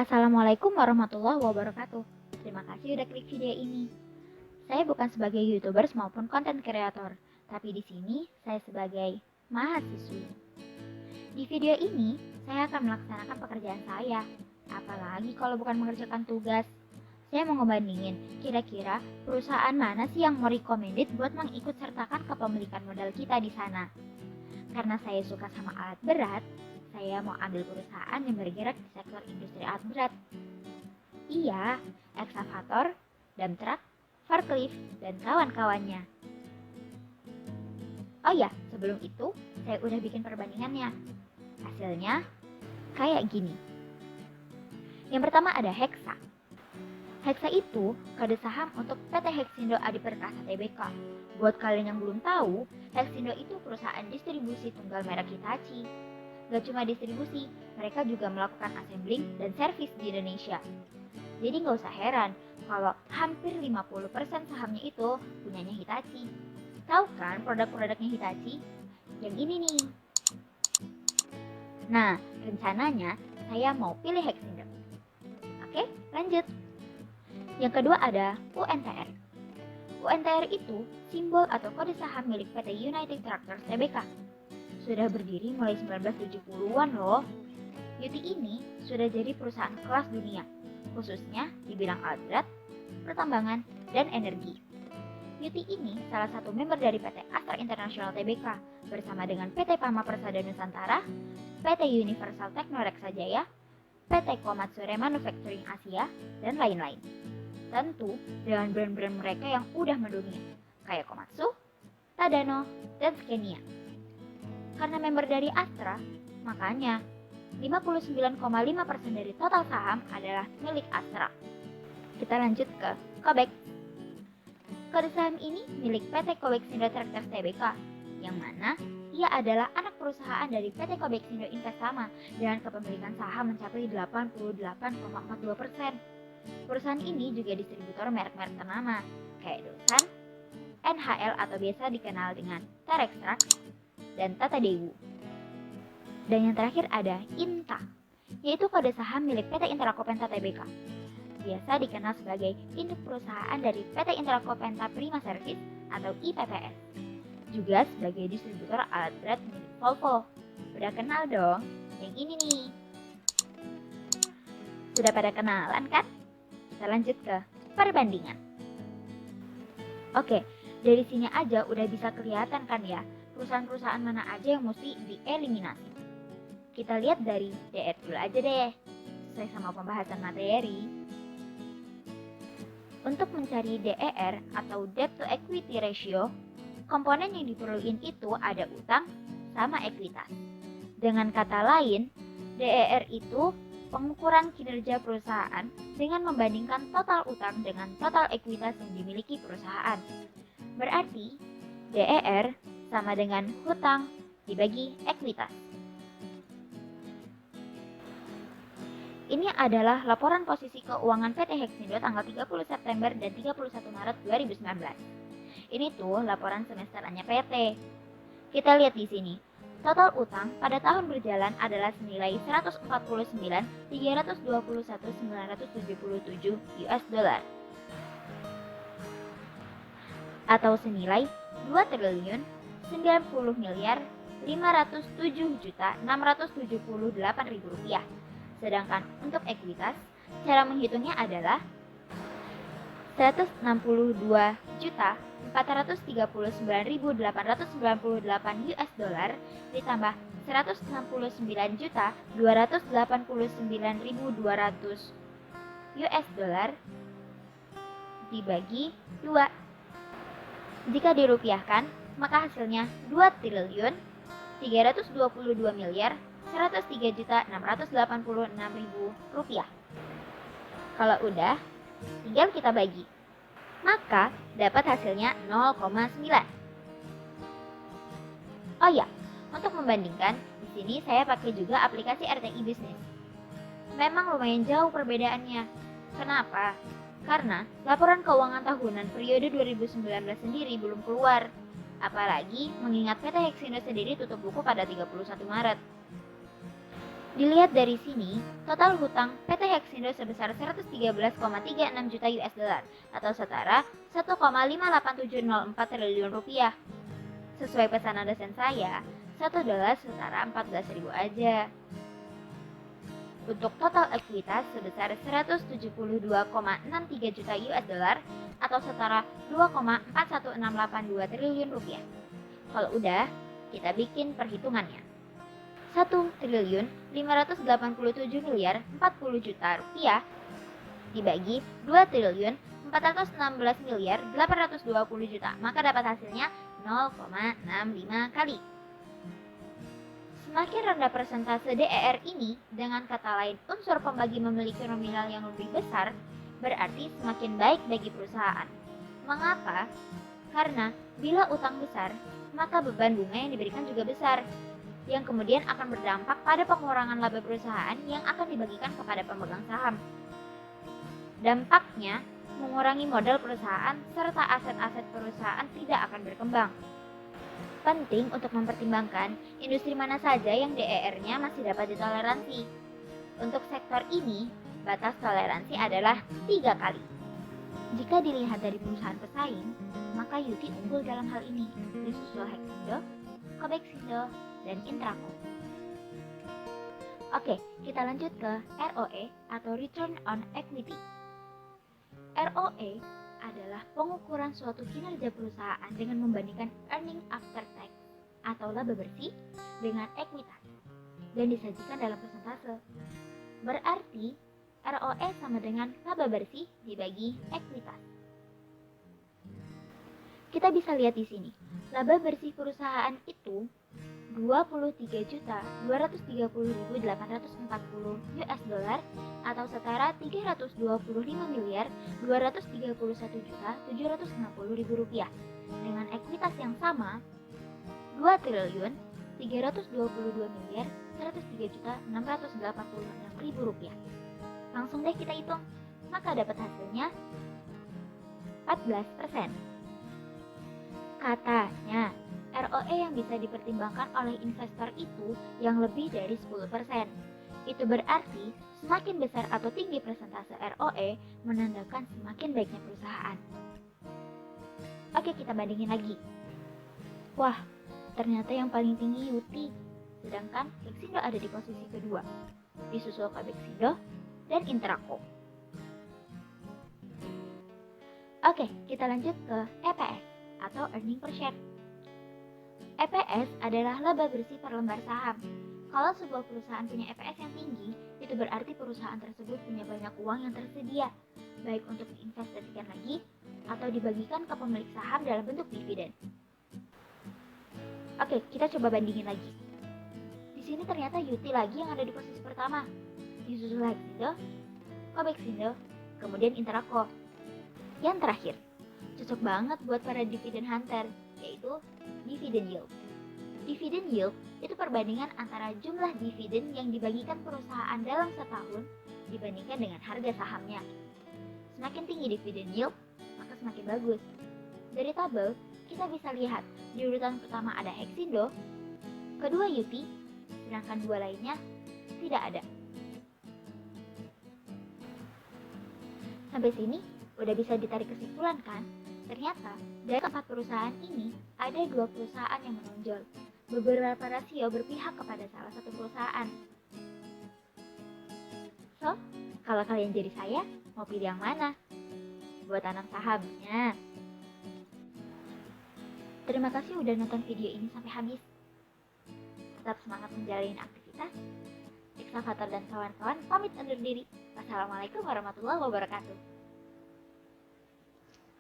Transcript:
Assalamualaikum warahmatullahi wabarakatuh. Terima kasih udah klik video ini. Saya bukan sebagai YouTubers maupun konten kreator, tapi di sini saya sebagai mahasiswi. Di video ini, saya akan melaksanakan pekerjaan saya. Apalagi kalau bukan mengerjakan tugas. Saya mau ngebandingin, kira-kira perusahaan mana sih yang mau recommended buat mengikut sertakan kepemilikan modal kita di sana. Karena saya suka sama alat berat, saya mau ambil perusahaan yang bergerak di sektor industri alat berat. Iya, ekskavator, dump truck, forklift, dan kawan-kawannya. Oh ya, sebelum itu, saya udah bikin perbandingannya. Hasilnya, kayak gini. Yang pertama ada Hexa. Hexa itu kode saham untuk PT Hexindo Adi Perkasa Tbk. Buat kalian yang belum tahu, Hexindo itu perusahaan distribusi tunggal merek Hitachi. Gak cuma distribusi, mereka juga melakukan assembling dan servis di Indonesia. Jadi gak usah heran kalau hampir 50% sahamnya itu punyanya Hitachi. Tahu kan produk-produknya Hitachi? Yang ini nih. Nah, rencananya saya mau pilih Hexindo. Oke, lanjut. Yang kedua ada UNTR. UNTR itu simbol atau kode saham milik PT United Tractors Tbk. Sudah berdiri mulai 1970-an loh. UT ini sudah jadi perusahaan kelas dunia, khususnya di bidang alat berat, pertambangan, dan energi. UT ini salah satu member dari PT Astra International Tbk bersama dengan PT Pama Persada Nusantara, PT Universal Teknoreksa Jaya, PT Komatsuri Manufacturing Asia, dan lain-lain. Tentu dengan brand-brand mereka yang udah mendunia, kayak Komatsu, Tadano, dan Scania. Karena member dari Astra, makanya 59,5% dari total saham adalah milik Astra. Kita lanjut ke Kobex. Kode saham ini milik PT Kobexindo Tractors Tbk, yang mana ia adalah anak perusahaan dari PT Kobexindo Investama dengan kepemilikan saham mencapai 88,42%. Perusahaan ini juga distributor merek-merek ternama, kayak Dosan, NHL atau biasa dikenal dengan Terextract, dan Tata Dewu. Dan yang terakhir ada INTA, yaitu kode saham milik PT Intelakopenta Tbk. Biasa dikenal sebagai induk perusahaan dari PT Intelakopenta Prima Service atau IPPS. Juga sebagai distributor alat berat milik Volvo. Udah kenal dong, yang ini nih. Sudah pada kenalan kan? Kita lanjut ke perbandingan. Oke, dari sini aja udah bisa kelihatan kan ya, perusahaan-perusahaan mana aja yang mesti dieliminasi. Kita lihat dari DR dulu aja deh, sesuai sama pembahasan materi. Untuk mencari DER atau Debt to Equity Ratio, komponen yang diperluin itu ada utang sama ekuitas. Dengan kata lain, DER itu pengukuran kinerja perusahaan dengan membandingkan total utang dengan total ekuitas yang dimiliki perusahaan. Berarti, DER sama dengan hutang dibagi ekuitas. Ini adalah laporan posisi keuangan PT Hexindo tanggal 30 September dan 31 Maret 2019. Ini tuh laporan semesterannya PT. Kita lihat di sini. Total utang pada tahun berjalan adalah senilai 149.321.977 US dollar atau senilai 2.090.507.678.000 rupiah. Sedangkan untuk ekuitas, cara menghitungnya adalah 162.439.898 US dollar ditambah 169.289.200 US dollar dibagi 2. Jika dirupiahkan, maka hasilnya 2.322.103.686.000 rupiah. Kalau udah, tinggal kita bagi. Maka dapat hasilnya 0,9. Oh ya, untuk membandingkan, di sini saya pakai juga aplikasi RTI Bisnis. Memang lumayan jauh perbedaannya. Kenapa? Karena laporan keuangan tahunan periode 2019 sendiri belum keluar. Apalagi mengingat PT Hexindo sendiri tutup buku pada 31 Maret. Dilihat dari sini, total hutang PT Hexindo sebesar 113,36 juta US dollar atau setara 1,58704 triliun rupiah. Sesuai pesanan dosen saya, 1 dolar setara 14.000 aja. Untuk total ekuitas sebesar 172,63 juta US dollar atau setara 2,41682 triliun rupiah. Kalau udah, kita bikin perhitungannya. 1.587.040 juta rupiah dibagi 2.416.820 juta, maka dapat hasilnya 0,65 kali. Semakin rendah persentase DER ini, dengan kata lain unsur pembagi memiliki nominal yang lebih besar, berarti semakin baik bagi perusahaan. Mengapa? Karena bila utang besar, maka beban bunga yang diberikan juga besar, yang kemudian akan berdampak pada pengurangan laba perusahaan yang akan dibagikan kepada pemegang saham. Dampaknya, mengurangi modal perusahaan serta aset-aset perusahaan tidak akan berkembang. Penting untuk mempertimbangkan industri mana saja yang DER-nya masih dapat ditoleransi. Untuk sektor ini, batas toleransi adalah 3 kali. Jika dilihat dari perusahaan pesaing, maka Yuti unggul dalam hal ini, disusul Hexindo, Cobexindo, dan Intraco. Oke, kita lanjut ke ROE atau Return on Equity. ROE adalah pengukuran suatu kinerja perusahaan dengan membandingkan earning after tax atau laba bersih dengan ekuitas dan disajikan dalam persentase. Berarti ROE sama dengan laba bersih dibagi ekuitas. Kita bisa lihat di sini, laba bersih perusahaan itu 23.230.840 US dollar atau setara 325.231.760.000 rupiah dengan ekuitas yang sama 2.322.103.686.000 rupiah. Langsung deh kita hitung, maka dapat hasilnya 14%. Katanya ROE yang bisa dipertimbangkan oleh investor itu yang lebih dari 10%. Itu berarti semakin besar atau tinggi persentase ROE menandakan semakin baiknya perusahaan. Oke, kita bandingin lagi. Wah, ternyata yang paling tinggi Yuti, sedangkan Hexindo ada di posisi kedua, disusul Cobexindo dan Intraco. Oke, kita lanjut ke EPS atau earning per share. EPS adalah laba bersih per lembar saham. Kalau sebuah perusahaan punya EPS yang tinggi, itu berarti perusahaan tersebut punya banyak uang yang tersedia, baik untuk diinvestasikan lagi atau dibagikan ke pemilik saham dalam bentuk dividen. Oke, kita coba bandingin lagi. Di sini ternyata Yuti lagi yang ada di posisi pertama, disusul Hexindo, Cobexindo, kemudian Intraco. Yang terakhir, cocok banget buat para dividen hunter, yaitu dividend yield. Dividend yield itu perbandingan antara jumlah dividen yang dibagikan perusahaan dalam setahun dibandingkan dengan harga sahamnya. Semakin tinggi dividen yield, maka semakin bagus. Dari tabel, kita bisa lihat di urutan pertama ada Hexindo, kedua Yuti, sedangkan dua lainnya tidak ada. Sampai sini udah bisa ditarik kesimpulan kan? Ternyata dari keempat perusahaan ini ada 2 perusahaan yang menonjol. Beberapa rasio berpihak kepada salah satu perusahaan. So, kalau kalian jadi saya, mau pilih yang mana? Buat tanam sahamnya. Terima kasih udah nonton video ini sampai habis. Tetap semangat menjalani aktivitas. Excavator dan kawan-kawan pamit undur diri. Wassalamualaikum warahmatullahi wabarakatuh.